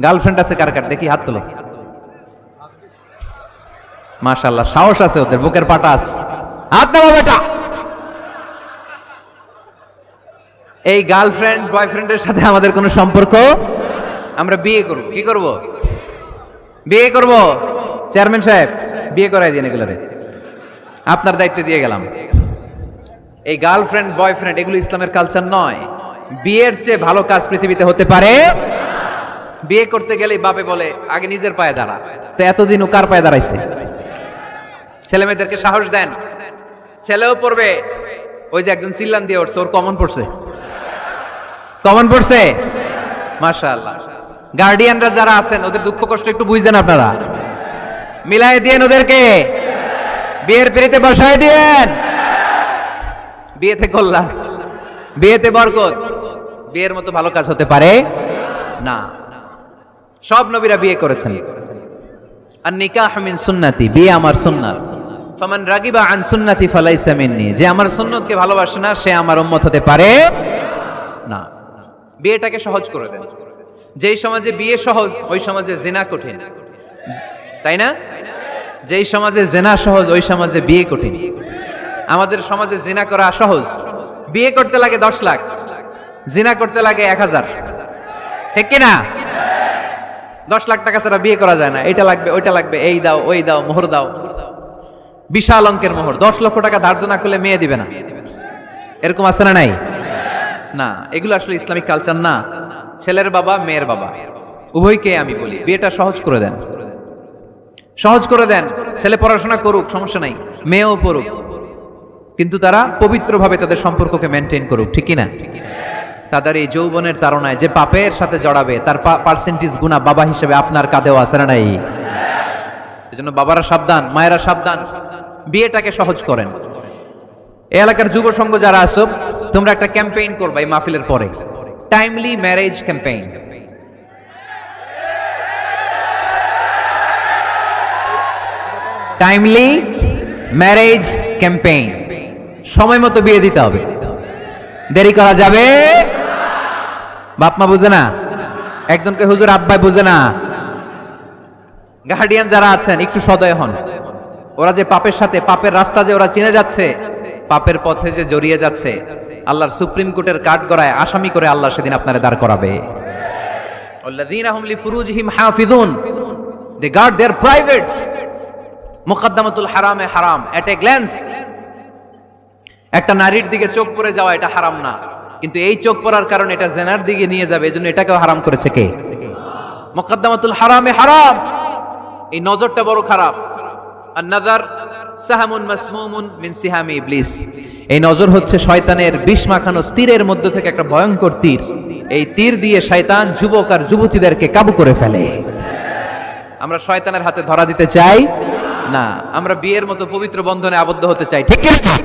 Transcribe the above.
Girlfriend আছে কার কার দেখি হাত তোলো। মাশাআল্লাহ, সাহস আছে ওদের, বুকের পাটা আছে। হাত নাও বেটা। এই গার্লফ্রেন্ড বয়ফ্রেন্ডের সাথে আমাদের কোনো সম্পর্ক, আমরা বিয়ে করব। কি করব? বিয়ে করব। চেয়ারম্যান সাহেব বিয়ে করাই দিন এগুলোরে, আপনার দায়িত্বে দিয়ে গেলাম। এই গার্লফ্রেন্ড বয়ফ্রেন্ড এগুলো ইসলামের কালচার নয়। বিয়ের চেয়ে ভালো কাজ পৃথিবীতে হতে পারে। বিয়ে করতে গেলেই বাপে বলে আগে নিজের পায়ে দাঁড়া। তো এতদিন ও কার পায়ে দাঁড়াইছে? ছেলে মেয়েদেরকে সাহস দেন, ছেলেও পড়বে। ওই যে একজন চিল্লান দিয়ে উঠছে, ওর কমন পড়ছে, কমন পড়ছে। মাশাআল্লাহ। গার্ডিয়ানরা যারা আছেন ওদের দুঃখ কষ্ট একটু বুঝছেন আপনারা, মিলাই দিয়েন ওদেরকে, বিয়ের পিড়িতে বসায় দিয়েন। বিয়েতে কল্যাণ, বিয়েতে বরকত। বিয়ের মতো ভালো কাজ হতে পারে না। সব নবীরা বিয়ে করেছেন। আর নিকাহ মিন সুন্নতি, বিয়ে আমার সুন্নাত। ফামান রাগিবা আন সুন্নতি ফালাইসা মিন্নি, যে আমার সুন্নতকে ভালোবাসে না সে আমার উম্মত হতে পারে না। বিয়েটাকে সহজ করে দেন। যেই সমাজে বিয়ে সহজ ওই সমাজে জিনা কঠিন, তাই না? যেই সমাজে জিনা সহজ ওই সমাজে বিয়ে কঠিন। আমাদের সমাজে জিনা করা সহজ, বিয়ে করতে লাগে 10 লাখ, জিনা করতে লাগে 1000, ঠিক কিনা? 10 লাখ টাকা ছাড়া বিয়ে করা যায় না। এটা লাগবে, ওইটা লাগবে, এই দাও, ওই দাও, মোহর দাও, বিশাল অঙ্কের মোহর। 10 লক্ষ টাকা ধার্য না করলে মেয়ে দিবে না, এরকম আছে না? নাই না, এগুলো আসলে ইসলামিক কালচার না। ছেলের বাবা মেয়ের বাবা উভয়কে আমি বলি বিয়েটা সহজ করে দেন, সহজ করে দেন। ছেলে পড়াশোনা করুক, সমস্যা নাই, মেয়েও পড়ুক, কিন্তু তারা পবিত্রভাবে তাদের সম্পর্ককে মেনটেন করুক, ঠিক কিনা? তাদের এই যৌবনের তাড়নায় যে পাপের সাথে জড়াবে তার পার্সেন্টেজ গুণা বাবা হিসেবে আপনার কাঁধেও আছে না নাই? এজন্য বাবারা সাবধান, মায়েরা সাবধান, বিয়েটাকে সহজ করেন। এই এলাকার যুব সংঘ যারা আছো, তোমরা একটা ক্যাম্পেইন করবা এই মাহফিলের পরে, timely marriage campaign. Timely marriage campaign. সময় মতো বিয়ে দিতে হবে, দেরি করা যাবে। বাপ মা বুঝে না, একজনকে হুজুর আব্বাই বুঝে না। গার্ডিয়ান যারা আছেন একটু সদয় হন। ওরা যে পাপের সাথে, পাপের রাস্তা যে ওরা চিনে যাচ্ছে, পাপের পথে যে জড়িয়ে যাচ্ছে, আল্লাহর সুপ্রিম কোর্টের কাঠ গড়ায় আসামি করে আল্লাহ সেদিন আপনারে দাঁড় করাবে। আল্লাযীনা হুম লিফুরুজিহিম হাফিযুন, দে গার্ড देयर প্রাইভেটস। মুকদ্দমাতুল হারামে হারাম, এট এ গ্ল্যান্স। একটা নারীর দিকে চোখ পড়ে যাওয়া এটা হারাম না, কিন্তু এই চোখ পড়ার কারণে এটা জেনার দিকে নিয়ে যাবে, এজন্য এটাকেও হারাম করেছে কে? মুকদ্দমাতুল হারামে হারাম। এই নজরটা বড় খারাপ। আর নাযার সাহামুন মাসমুমুন মিন সিহামি ইবলিস। এই নজর হচ্ছে শয়তানের বিষ মাখানো তীরের মধ্য থেকে একটা ভয়ঙ্কর তীর। এই তীর দিয়ে শয়তান যুবক আর যুবতীদেরকে কাবু করে ফেলে। আমরা শয়তানের হাতে ধরা দিতে চাই না, আমরা বিয়ের মতো পবিত্র বন্ধনে আবদ্ধ হতে চাই, ঠিক কি না?